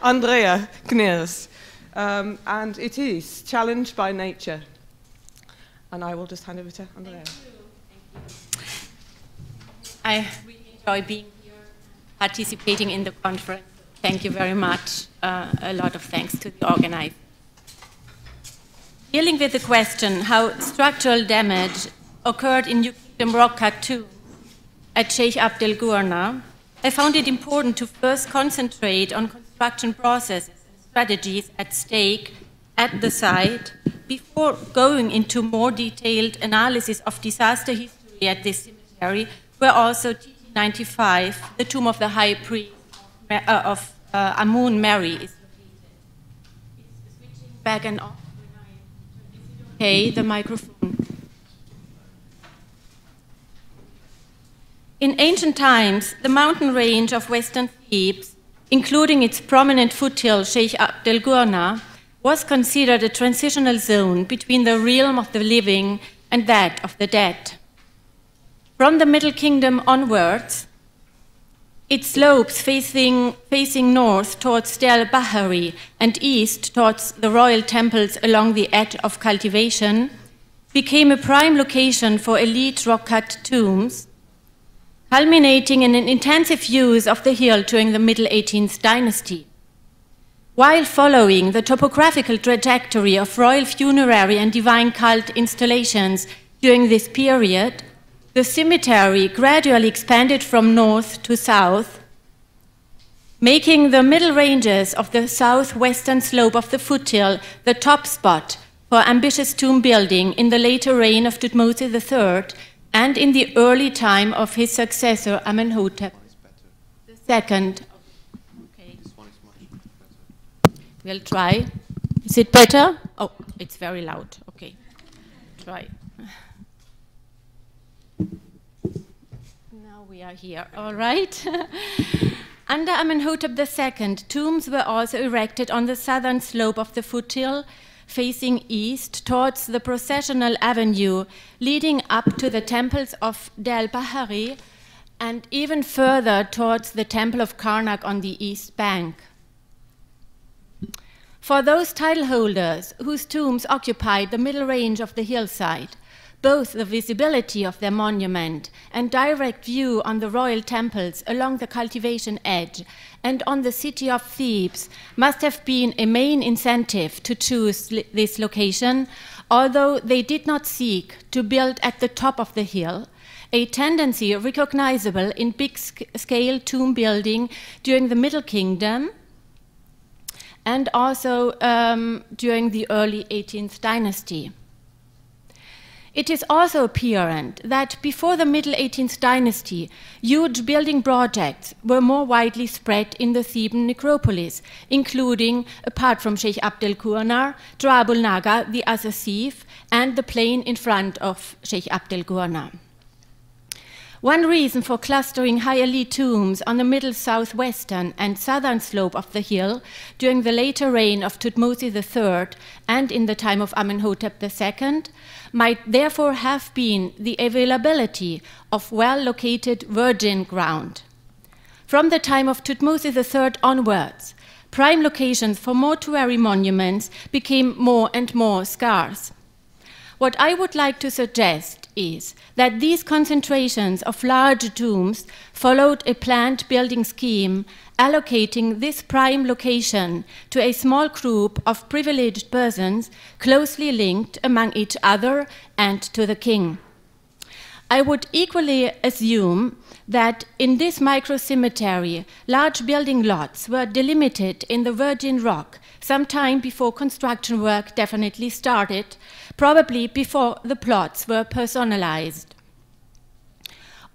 Andrea Gnirs, and it is challenged by nature. And I will just hand over to Andrea. Thank you. I really enjoy being here, participating in the conference. Thank you very much. A lot of thanks to the organizers. Dealing with the question how structural damage occurred in New Kingdom rock-cut tombs at Sheikh Abd'el-Qurnah, I found it important to first concentrate on construction processes and strategies at stake at the site before going into more detailed analysis of disaster history at this cemetery, where also TT95, the tomb of the high priest of Amun Meri, is located. It's switching back and off. Okay, the microphone. In ancient times, the mountain range of western Thebes, including its prominent foothill Sheikh Abd'el-Qurnah, was considered a transitional zone between the realm of the living and that of the dead. From the Middle Kingdom onwards, its slopes facing north towards Del Bahari and east towards the royal temples along the edge of cultivation became a prime location for elite rock-cut tombs, culminating in an intensive use of the hill during the Middle 18th dynasty. While following the topographical trajectory of royal funerary and divine cult installations during this period, the cemetery gradually expanded from north to south, making the middle ranges of the southwestern slope of the foothill the top spot for ambitious tomb building in the later reign of Thutmose III and in the early time of his successor Amenhotep II. Okay. This one is much better. We'll try. Is it better? Oh, it's very loud. Okay. Try. Now we are here. All right. Under Amenhotep II, tombs were also erected on the southern slope of the foothill, facing east towards the processional avenue leading up to the temples of Del Bahari and even further towards the temple of Karnak on the east bank. For those title holders whose tombs occupied the middle range of the hillside, both the visibility of their monument and direct view on the royal temples along the cultivation edge and on the city of Thebes must have been a main incentive to choose this location, although they did not seek to build at the top of the hill, a tendency recognizable in big-scale tomb building during the Middle Kingdom and also during the early 18th dynasty. It is also apparent that before the Middle 18th dynasty, huge building projects were more widely spread in the Theban necropolis, including, apart from Sheikh Abd'el-Qurnah, Drabul Naga, the Asasif, and the plain in front of Sheikh Abd'el-Qurnah. One reason for clustering high elite tombs on the middle southwestern and southern slope of the hill during the later reign of Thutmose III and in the time of Amenhotep II might therefore have been the availability of well-located virgin ground. From the time of Thutmose III onwards, prime locations for mortuary monuments became more and more scarce. What I would like to suggest is that these concentrations of large tombs followed a planned building scheme allocating this prime location to a small group of privileged persons closely linked among each other and to the king. I would equally assume that in this micro-cemetery, large building lots were delimited in the virgin rock sometime before construction work definitely started, probably before the plots were personalized.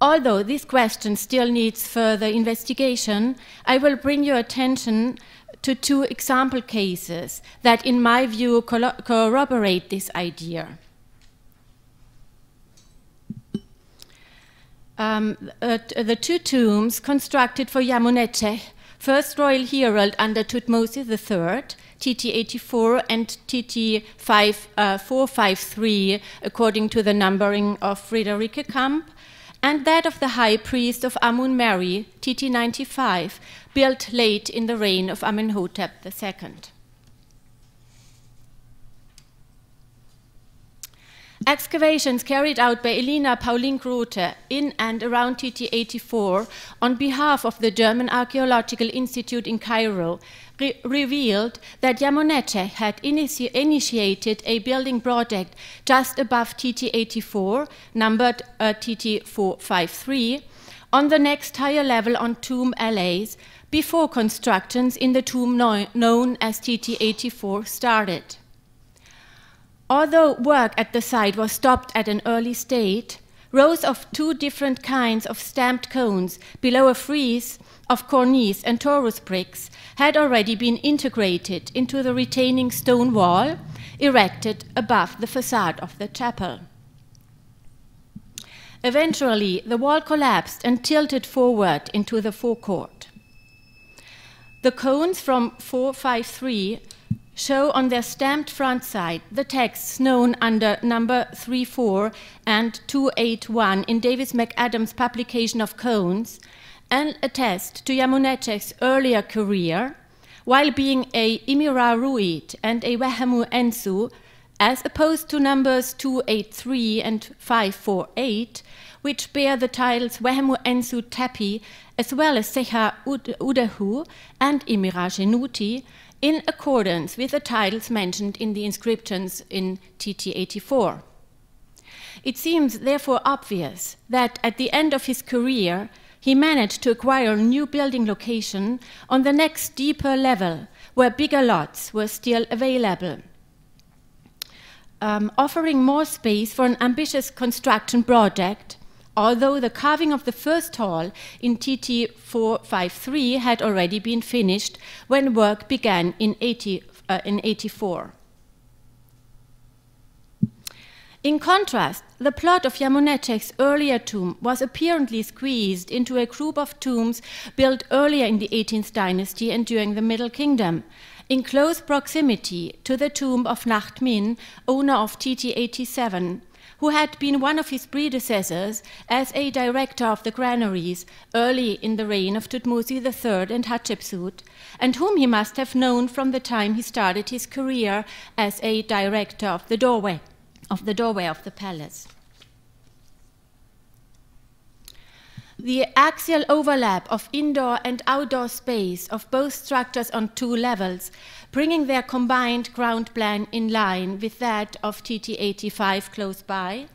Although this question still needs further investigation, I will bring your attention to two example cases that, in my view, corroborate this idea. The two tombs constructed for Yamunetche, first royal herald under Thutmose III, TT84 and TT453, according to the numbering of Friederike Kamp, and that of the high priest of Amun Meri, TT 95, built late in the reign of Amenhotep II. Excavations carried out by Elina Pauling-Grote in and around TT 84 on behalf of the German Archaeological Institute in Cairo revealed that Yamunetech had initiated a building project just above TT 84, numbered TT 453, on the next higher level on tomb allays, before constructions in the tomb known as TT 84 started. Although work at the site was stopped at an early stage, rows of two different kinds of stamped cones below a frieze of cornice and torus bricks had already been integrated into the retaining stone wall erected above the facade of the chapel. Eventually, the wall collapsed and tilted forward into the forecourt. The cones from 453 show on their stamped front side the texts known under number 34 and 281 in Davis McAdams' publication of cones, and attest to Yamunetech's earlier career, while being a Imira Ruit and a Wehemu Ensu, as opposed to numbers 283 and 548, which bear the titles Wehemu Ensu Tepi, as well as Seha Udehu and Imira Genuti, in accordance with the titles mentioned in the inscriptions in TT 84. It seems therefore obvious that at the end of his career, he managed to acquire a new building location on the next deeper level, where bigger lots were still available, offering more space for an ambitious construction project, although the carving of the first hall in TT 453 had already been finished when work began in 84. In contrast, the plot of Yamunetech's earlier tomb was apparently squeezed into a group of tombs built earlier in the 18th dynasty and during the Middle Kingdom, in close proximity to the tomb of Nacht Min, owner of TT 87, who had been one of his predecessors as a director of the granaries early in the reign of Thutmose III and Hatshepsut, and whom he must have known from the time he started his career as a director of the doorway of the palace. The axial overlap of indoor and outdoor space of both structures on two levels, bringing their combined ground plan in line with that of TT 85 close by,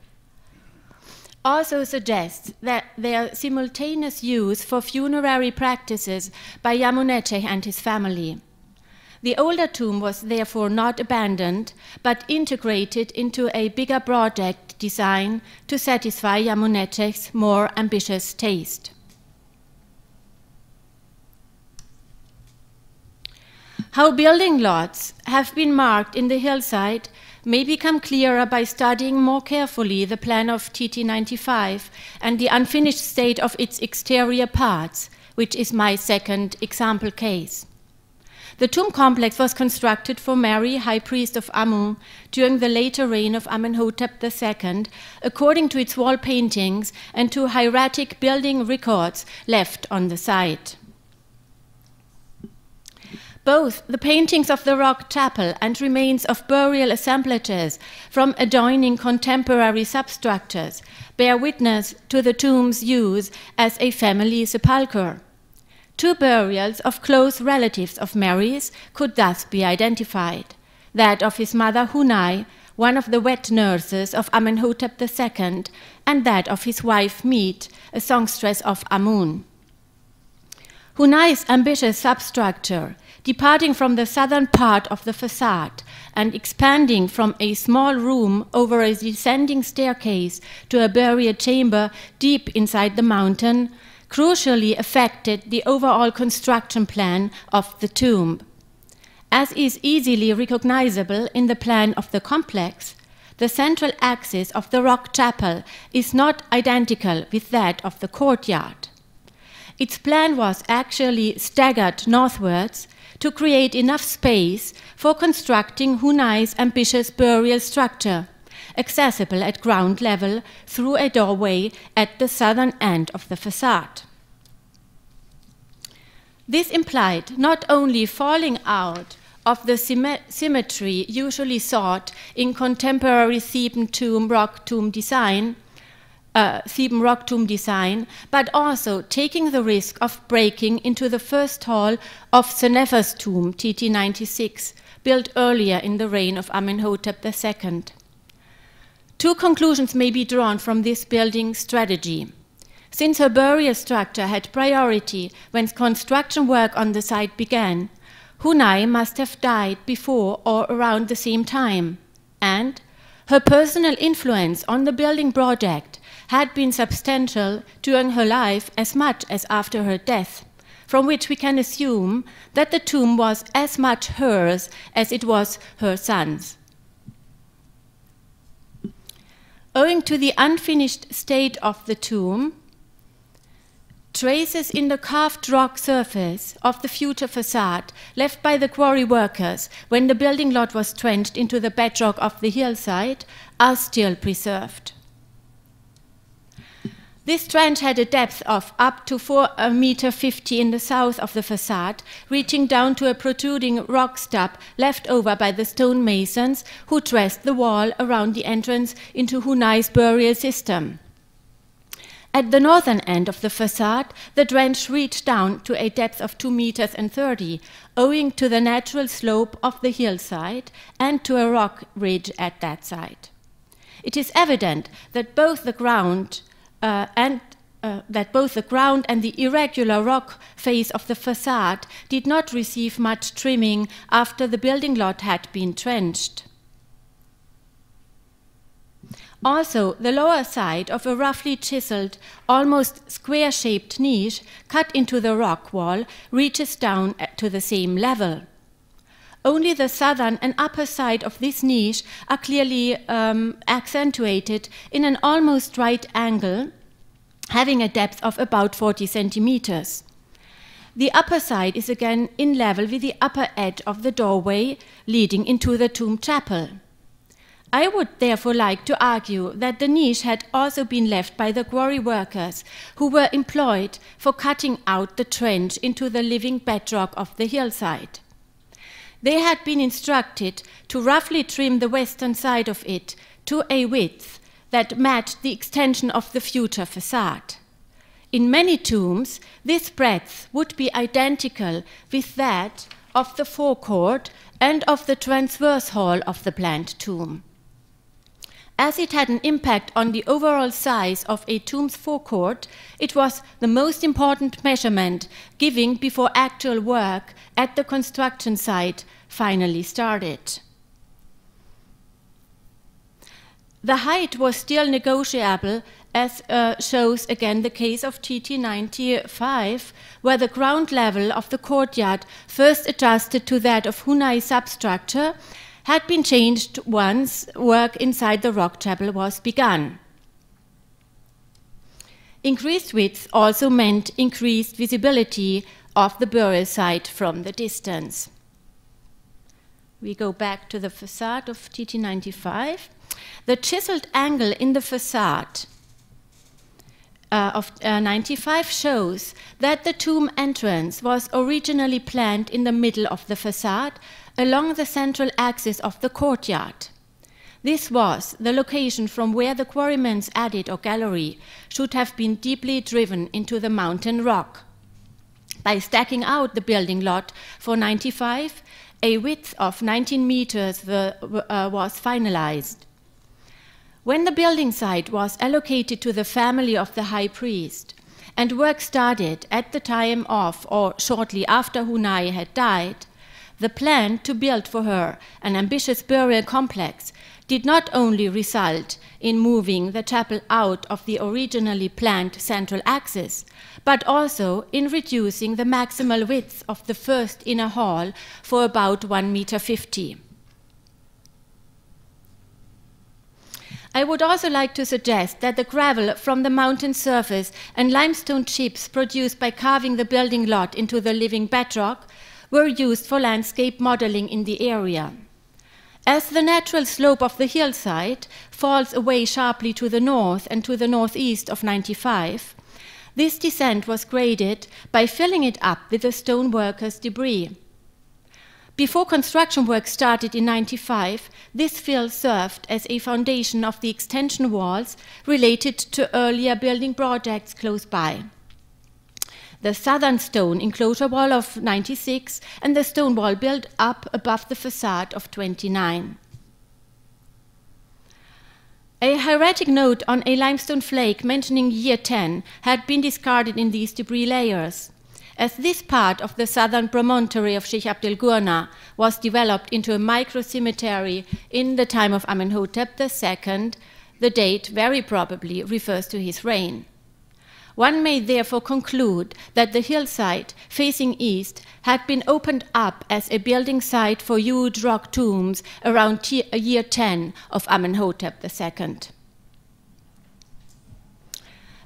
also suggests that their simultaneous use for funerary practices by Yamunetech and his family. The older tomb was therefore not abandoned, but integrated into a bigger project design to satisfy Yamunetech's more ambitious taste. How building lots have been marked in the hillside may become clearer by studying more carefully the plan of TT 95 and the unfinished state of its exterior parts, which is my second example case. The tomb complex was constructed for Meri, high priest of Amun, during the later reign of Amenhotep II, according to its wall paintings and to hieratic building records left on the site. Both the paintings of the rock chapel and remains of burial assemblages from adjoining contemporary substructures bear witness to the tomb's use as a family sepulchre. Two burials of close relatives of Meri's could thus be identified, that of his mother Hunay, one of the wet nurses of Amenhotep II, and that of his wife Meet, a songstress of Amun. Hunay's ambitious substructure, departing from the southern part of the facade and expanding from a small room over a descending staircase to a burial chamber deep inside the mountain, crucially affected the overall construction plan of the tomb. As is easily recognizable in the plan of the complex, the central axis of the rock chapel is not identical with that of the courtyard. Its plan was actually staggered northwards to create enough space for constructing Hunay's ambitious burial structure, accessible at ground level through a doorway at the southern end of the facade. This implied not only falling out of the symmetry usually sought in contemporary Theban rock tomb design, but also taking the risk of breaking into the first hall of Senefer's tomb, TT 96, built earlier in the reign of Amenhotep II. Two conclusions may be drawn from this building strategy. Since her burial structure had priority when construction work on the site began, Hunay must have died before or around the same time, and her personal influence on the building project had been substantial during her life as much as after her death, from which we can assume that the tomb was as much hers as it was her son's. Owing to the unfinished state of the tomb, traces in the carved rock surface of the future facade left by the quarry workers when the building lot was trenched into the bedrock of the hillside are still preserved. This trench had a depth of up to 4.50 meters in the south of the facade, reaching down to a protruding rock stub left over by the stonemasons who dressed the wall around the entrance into Hunay's burial system. At the northern end of the facade, the trench reached down to a depth of 2.30 meters, owing to the natural slope of the hillside and to a rock ridge at that side. It is evident that both the ground and the irregular rock face of the facade did not receive much trimming after the building lot had been trenched. Also, the lower side of a roughly chiseled, almost square-shaped niche cut into the rock wall reaches down to the same level. Only the southern and upper side of this niche are clearly accentuated in an almost right angle, having a depth of about 40 centimeters. The upper side is again in level with the upper edge of the doorway leading into the tomb chapel. I would therefore like to argue that the niche had also been left by the quarry workers who were employed for cutting out the trench into the living bedrock of the hillside. They had been instructed to roughly trim the western side of it to a width that matched the extension of the future facade. In many tombs, this breadth would be identical with that of the forecourt and of the transverse hall of the planned tomb. As it had an impact on the overall size of a tomb's forecourt, it was the most important measurement given before actual work at the construction site finally started. The height was still negotiable, as shows again the case of TT 95, where the ground level of the courtyard, first adjusted to that of Hunay's substructure, had been changed once work inside the rock chapel was begun. Increased width also meant increased visibility of the burial site from the distance. We go back to the facade of TT 95. The chiseled angle in the facade of 95 shows that the tomb entrance was originally planned in the middle of the facade, along the central axis of the courtyard. This was the location from where the quarryman's adit or gallery should have been deeply driven into the mountain rock. By stacking out the building lot for 95, a width of 19 meters was finalized. When the building site was allocated to the family of the high priest, and work started at the time of or shortly after Hunay had died, the plan to build for her an ambitious burial complex did not only result in moving the chapel out of the originally planned central axis, but also in reducing the maximal width of the first inner hall for about 1.50 meters. I would also like to suggest that the gravel from the mountain surface and limestone chips produced by carving the building lot into the living bedrock were used for landscape modeling in the area. As the natural slope of the hillside falls away sharply to the north and to the northeast of 95, this descent was graded by filling it up with the stoneworkers' debris. Before construction work started in 95, this fill served as a foundation of the extension walls related to earlier building projects close by. The southern stone enclosure wall of 96 and the stone wall built up above the facade of 29. A hieratic note on a limestone flake mentioning year 10 had been discarded in these debris layers, as this part of the southern promontory of Sheikh Abd'el-Qurnah was developed into a micro-cemetery in the time of Amenhotep II. The date very probably refers to his reign. One may therefore conclude that the hillside facing east had been opened up as a building site for huge rock tombs around year 10 of Amenhotep II.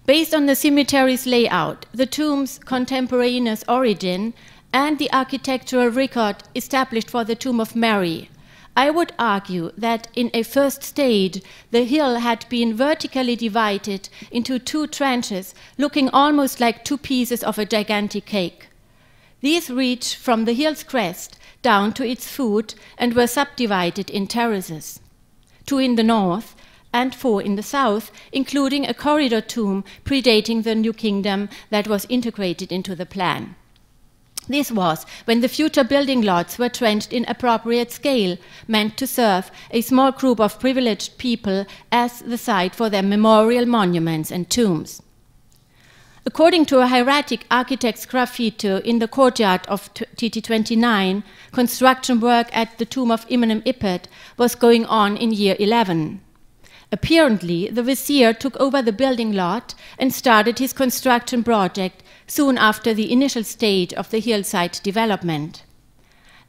Based on the cemetery's layout, the tomb's contemporaneous origin, and the architectural record established for the tomb of Meri, I would argue that in a first stage, the hill had been vertically divided into two trenches, looking almost like two pieces of a gigantic cake. These reached from the hill's crest down to its foot and were subdivided in terraces, 2 in the north and 4 in the south, including a corridor tomb predating the New Kingdom that was integrated into the plan. This was when the future building lots were trenched in appropriate scale, meant to serve a small group of privileged people as the site for their memorial monuments and tombs. According to a hieratic architect's graffiti in the courtyard of TT29, construction work at the tomb of Amenhotep was going on in year 11. Apparently, the vizier took over the building lot and started his construction project soon after the initial stage of the hillside development.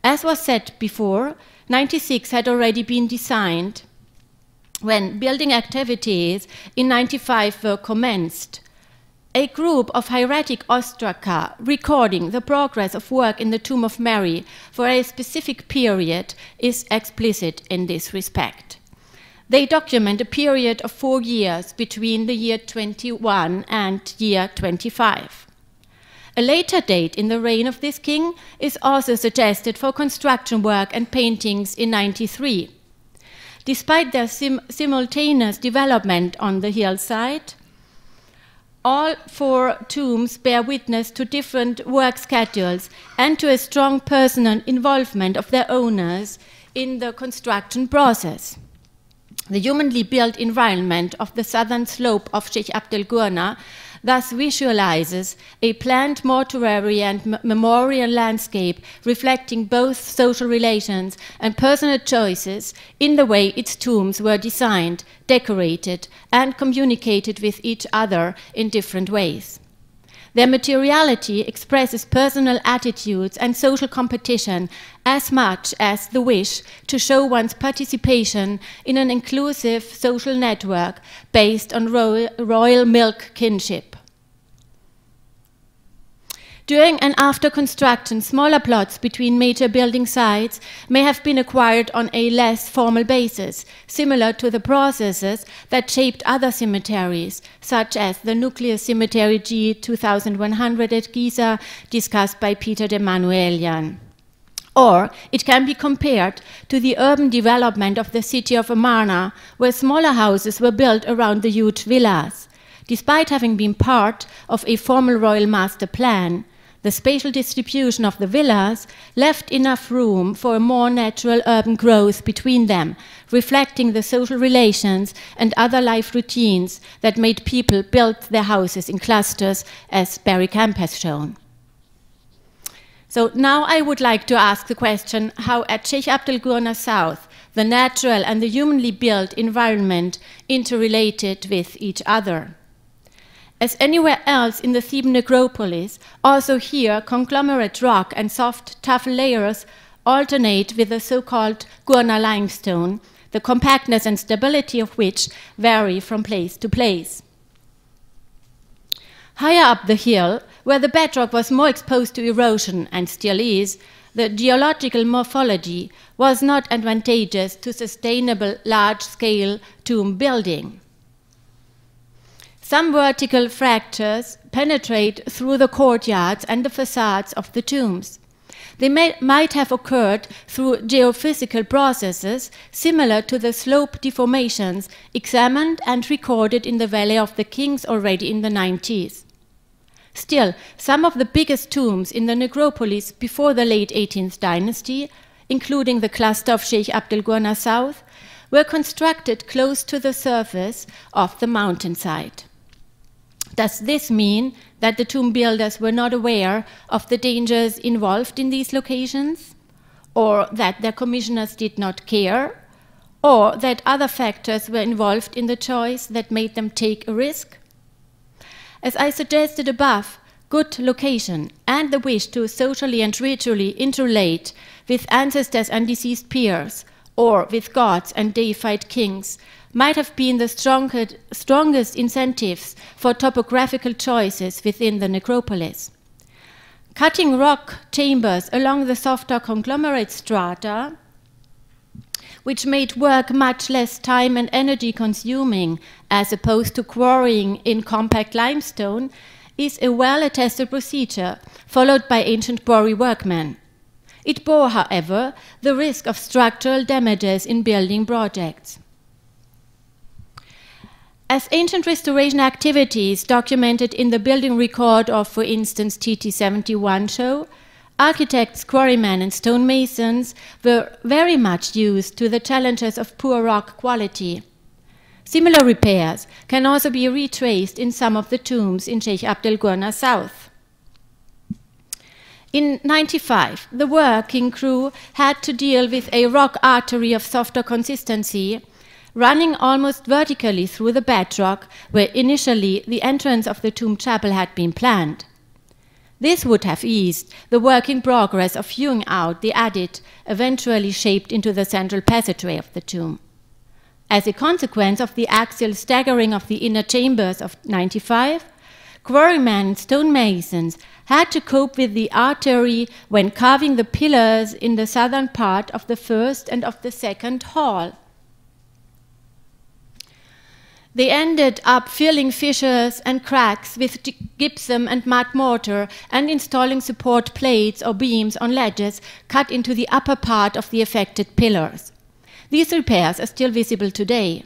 As was said before, 96 had already been designed when building activities in 95 were commenced. A group of hieratic ostraca recording the progress of work in the tomb of Meri for a specific period is explicit in this respect. They document a period of 4 years between the year 21 and year 25. A later date in the reign of this king is also suggested for construction work and paintings in 93. Despite their simultaneous development on the hillside, all 4 tombs bear witness to different work schedules and to a strong personal involvement of their owners in the construction process. The humanly built environment of the southern slope of Sheikh Abd'el-Qurnah thus visualizes a planned mortuary and memorial landscape reflecting both social relations and personal choices in the way its tombs were designed, decorated, and communicated with each other in different ways. Their materiality expresses personal attitudes and social competition as much as the wish to show one's participation in an inclusive social network based on royal milk kinship. During and after construction, smaller plots between major building sites may have been acquired on a less formal basis, similar to the processes that shaped other cemeteries, such as the nuclear cemetery G 2100 at Giza, discussed by Peter de Manuelian. Or it can be compared to the urban development of the city of Amarna, where smaller houses were built around the huge villas. Despite having been part of a formal royal master plan, the spatial distribution of the villas left enough room for a more natural urban growth between them, reflecting the social relations and other life routines that made people build their houses in clusters, as Barry Camp has shown. So now I would like to ask the question how at Sheikh Abd'el-Qurnah South, the natural and the humanly built environment interrelated with each other. As anywhere else in the Theban necropolis, also here conglomerate rock and soft, tough layers alternate with the so-called Qurnah limestone, the compactness and stability of which vary from place to place. Higher up the hill, where the bedrock was more exposed to erosion and still is, the geological morphology was not advantageous to sustainable large-scale tomb building. Some vertical fractures penetrate through the courtyards and the facades of the tombs. They might have occurred through geophysical processes similar to the slope deformations examined and recorded in the Valley of the Kings already in the 90s. Still, some of the biggest tombs in the necropolis before the late 18th dynasty, including the cluster of Sheikh Abd'el-Qurnah South, were constructed close to the surface of the mountainside. Does this mean that the tomb builders were not aware of the dangers involved in these locations? Or that their commissioners did not care? Or that other factors were involved in the choice that made them take a risk? As I suggested above, good location and the wish to socially and ritually interrelate with ancestors and deceased peers, or with gods and deified kings, might have been the strongest incentives for topographical choices within the necropolis. Cutting rock chambers along the softer conglomerate strata, which made work much less time and energy consuming as opposed to quarrying in compact limestone, is a well-attested procedure followed by ancient quarry workmen. It bore, however, the risk of structural damages in building projects. As ancient restoration activities documented in the building record of, for instance, TT71 show, architects, quarrymen, and stonemasons were very much used to the challenges of poor rock quality. Similar repairs can also be retraced in some of the tombs in Sheikh Abd'el-Qurnah South. In 95, the working crew had to deal with a rock artery of softer consistency running almost vertically through the bedrock where initially the entrance of the tomb chapel had been planned. This would have eased the work in progress of hewing out the adit eventually shaped into the central passageway of the tomb. As a consequence of the axial staggering of the inner chambers of 95, quarrymen and stonemasons had to cope with the artery when carving the pillars in the southern part of the first and of the second hall. They ended up filling fissures and cracks with gypsum and mud mortar and installing support plates or beams on ledges cut into the upper part of the affected pillars. These repairs are still visible today.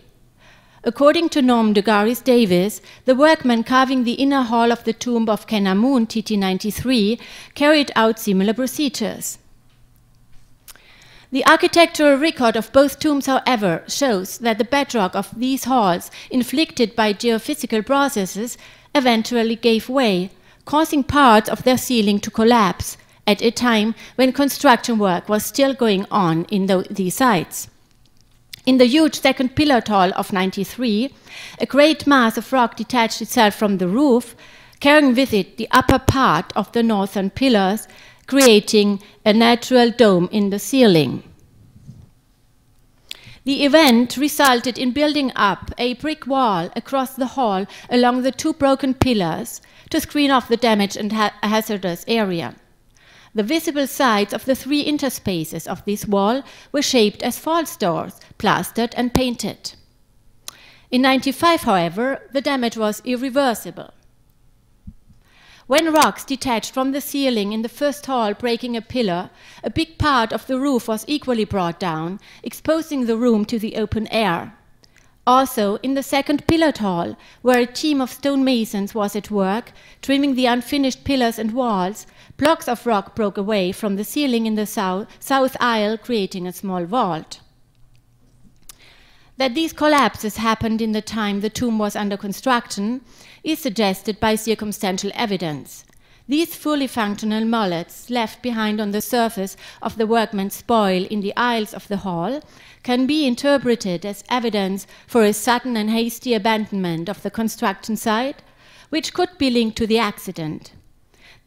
According to Norm de Garis Davis, the workmen carving the inner hall of the tomb of Kenamun, TT93, carried out similar procedures. The architectural record of both tombs, however, shows that the bedrock of these halls, inflicted by geophysical processes, eventually gave way, causing parts of their ceiling to collapse at a time when construction work was still going on in these sites. In the huge second pillared hall of 93, a great mass of rock detached itself from the roof, carrying with it the upper part of the northern pillars, creating a natural dome in the ceiling. The event resulted in building up a brick wall across the hall along the two broken pillars to screen off the damaged and hazardous area. The visible sides of the three interspaces of this wall were shaped as false doors, plastered and painted. In 95, however, the damage was irreversible. When rocks detached from the ceiling in the first hall breaking a pillar, a big part of the roof was equally brought down, exposing the room to the open air. Also, in the second pillared hall, where a team of stonemasons was at work, trimming the unfinished pillars and walls, blocks of rock broke away from the ceiling in the south aisle, creating a small vault. That these collapses happened in the time the tomb was under construction is suggested by circumstantial evidence. These fully functional mallets left behind on the surface of the workman's spoil in the aisles of the hall can be interpreted as evidence for a sudden and hasty abandonment of the construction site, which could be linked to the accident.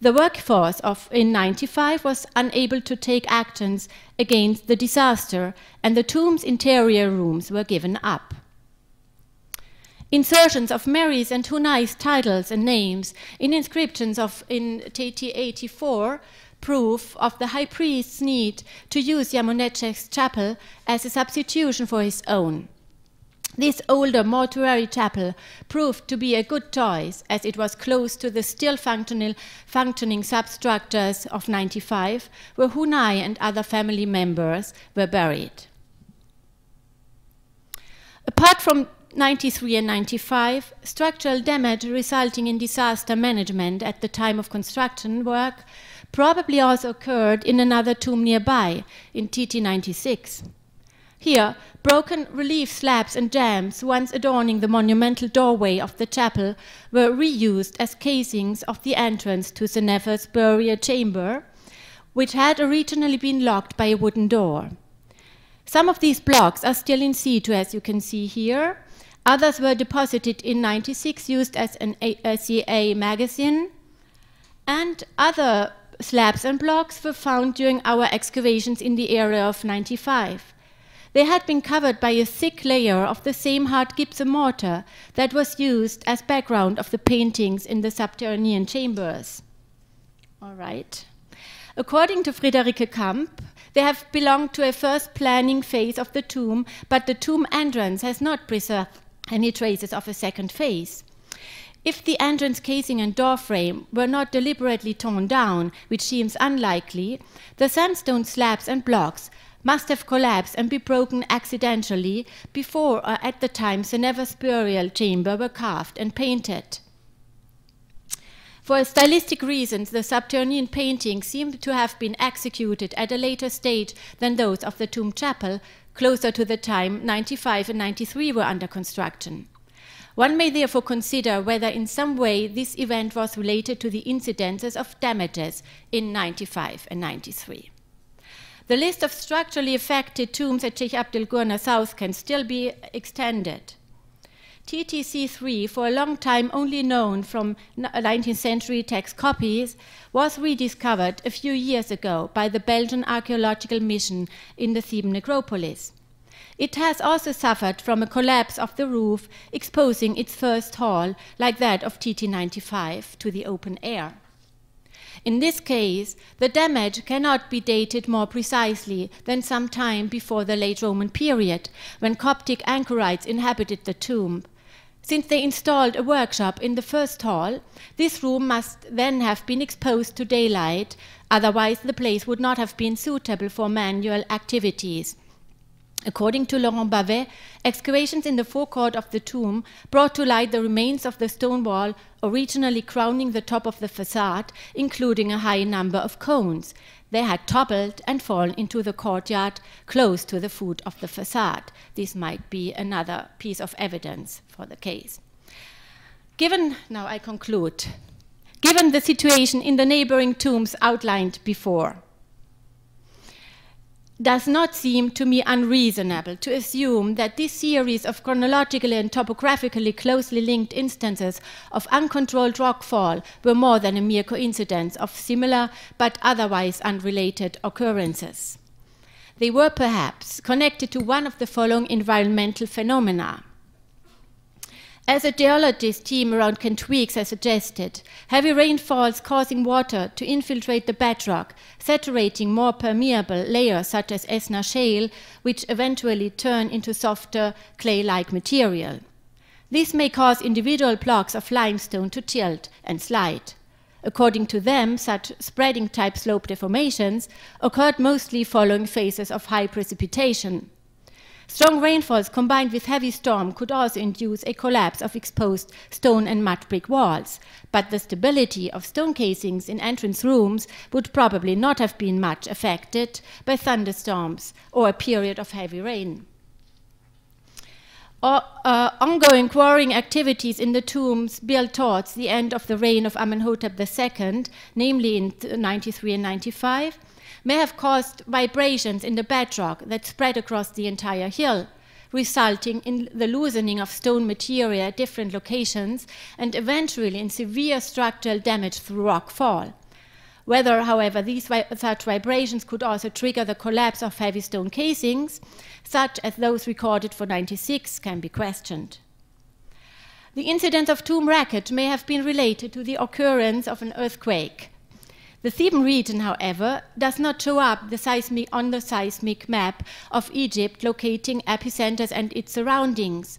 The workforce in 95 was unable to take actions against the disaster, and the tomb's interior rooms were given up. Insertions of Mery's and Hunay's titles and names in inscriptions in TT-84 proof of the high priest's need to use Amenhotep's chapel as a substitution for his own. This older mortuary chapel proved to be a good choice, as it was close to the still functioning substructures of 95, where Hunay and other family members were buried. Apart from 93 and 95, structural damage resulting in disaster management at the time of construction work probably also occurred in another tomb nearby, in TT 96. Here, broken relief slabs and jambs, once adorning the monumental doorway of the chapel, were reused as casings of the entrance to the Nefer's burial chamber, which had originally been locked by a wooden door. Some of these blocks are still in situ, as you can see here. Others were deposited in 96, used as an SCA magazine, and other slabs and blocks were found during our excavations in the area of 95. They had been covered by a thick layer of the same hard gypsum mortar that was used as background of the paintings in the subterranean chambers. All right. According to Friederike Kamp, they have belonged to a first planning phase of the tomb, but the tomb entrance has not preserved any traces of a second phase. If the entrance casing and door frame were not deliberately torn down, which seems unlikely, the sandstone slabs and blocks must have collapsed and be broken accidentally before or at the time the Nefer's burial chamber were carved and painted. For stylistic reasons, the subterranean paintings seem to have been executed at a later stage than those of the tomb chapel, closer to the time 95 and 93 were under construction. One may therefore consider whether in some way this event was related to the incidences of damages in 95 and 93. The list of structurally affected tombs at Sheikh Abd'el-Qurnah South can still be extended. TTC3, for a long time only known from 19th century text copies, was rediscovered a few years ago by the Belgian archaeological mission in the Theban necropolis. It has also suffered from a collapse of the roof, exposing its first hall, like that of TT95, to the open air. In this case, the damage cannot be dated more precisely than some time before the late Roman period, when Coptic anchorites inhabited the tomb. Since they installed a workshop in the first hall, this room must then have been exposed to daylight, otherwise the place would not have been suitable for manual activities. According to Laurent Bavet, excavations in the forecourt of the tomb brought to light the remains of the stone wall originally crowning the top of the facade, including a high number of cones. They had toppled and fallen into the courtyard close to the foot of the facade. This might be another piece of evidence for the case. Now I conclude. Given the situation in the neighboring tombs outlined before, does not seem to me unreasonable to assume that this series of chronologically and topographically closely linked instances of uncontrolled rockfall were more than a mere coincidence of similar but otherwise unrelated occurrences. They were perhaps connected to one of the following environmental phenomena. As a geologist team around Kent Weeks has suggested, heavy rainfalls causing water to infiltrate the bedrock, saturating more permeable layers such as Essner shale, which eventually turn into softer clay-like material. This may cause individual blocks of limestone to tilt and slide. According to them, such spreading-type slope deformations occurred mostly following phases of high precipitation. Strong rainfalls combined with heavy storm could also induce a collapse of exposed stone and mud brick walls, but the stability of stone casings in entrance rooms would probably not have been much affected by thunderstorms or a period of heavy rain. Ongoing quarrying activities in the tombs built towards the end of the reign of Amenhotep II, namely in 93 and 95, may have caused vibrations in the bedrock that spread across the entire hill, resulting in the loosening of stone material at different locations and eventually in severe structural damage through rock fall. Whether, however, such vibrations could also trigger the collapse of heavy stone casings, such as those recorded for 96, can be questioned. The incidence of tomb wreckage may have been related to the occurrence of an earthquake. The Theban region, however, does not show up on the seismic map of Egypt, locating epicenters and its surroundings.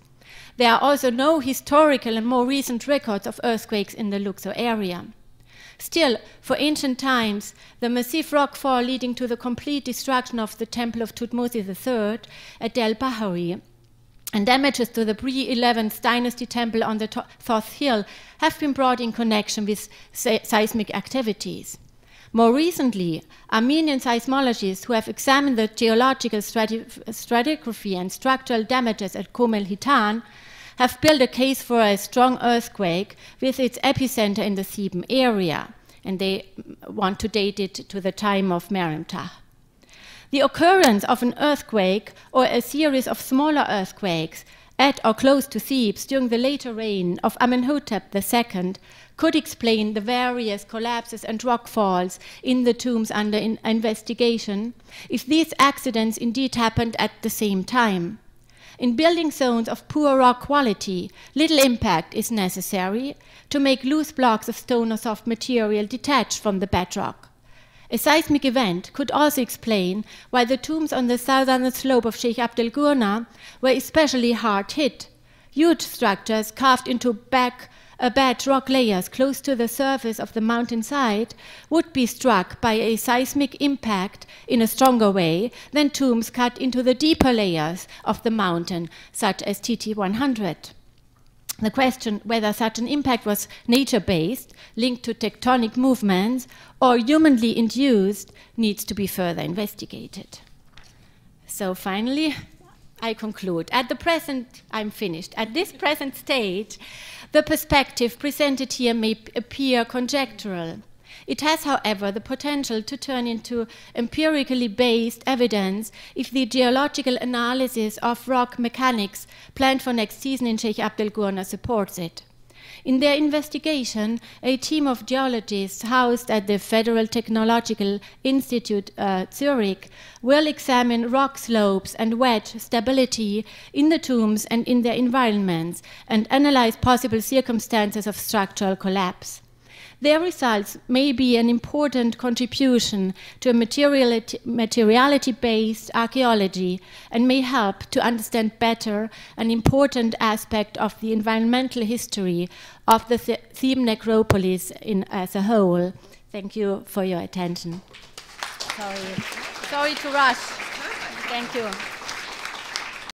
There are also no historical and more recent records of earthquakes in the Luxor area. Still, for ancient times, the massive rockfall leading to the complete destruction of the temple of Thutmose III at Del Bahari and damages to the pre-11th dynasty temple on the Thoth Hill have been brought in connection with seismic activities. More recently, Armenian seismologists who have examined the geological stratigraphy and structural damages at Kom el-Hitan have built a case for a strong earthquake with its epicenter in the Theban area, and they want to date it to the time of Mery. The occurrence of an earthquake or a series of smaller earthquakes at or close to Thebes during the later reign of Amenhotep II could explain the various collapses and rockfalls in the tombs under investigation if these accidents indeed happened at the same time. In building zones of poor rock quality, little impact is necessary to make loose blocks of stone or soft material detach from the bedrock. A seismic event could also explain why the tombs on the southern slope of Sheikh Abd'el-Qurnah were especially hard hit. Huge structures carved into bedrock layers close to the surface of the mountainside would be struck by a seismic impact in a stronger way than tombs cut into the deeper layers of the mountain, such as TT100. The question whether such an impact was nature-based, linked to tectonic movements, or humanly induced needs to be further investigated. So finally, I conclude. I'm finished. At this present stage, the perspective presented here may appear conjectural. It has, however, the potential to turn into empirically based evidence if the geological analysis of rock mechanics planned for next season in Sheikh Abd'el-Qurnah supports it. In their investigation, a team of geologists housed at the Federal Technological Institute Zurich will examine rock slopes and wedge stability in the tombs and in their environments and analyze possible circumstances of structural collapse. Their results may be an important contribution to a materiality-based archaeology and may help to understand better an important aspect of the environmental history of the Theban necropolis as a whole. Thank you for your attention. Sorry to rush. Thank you.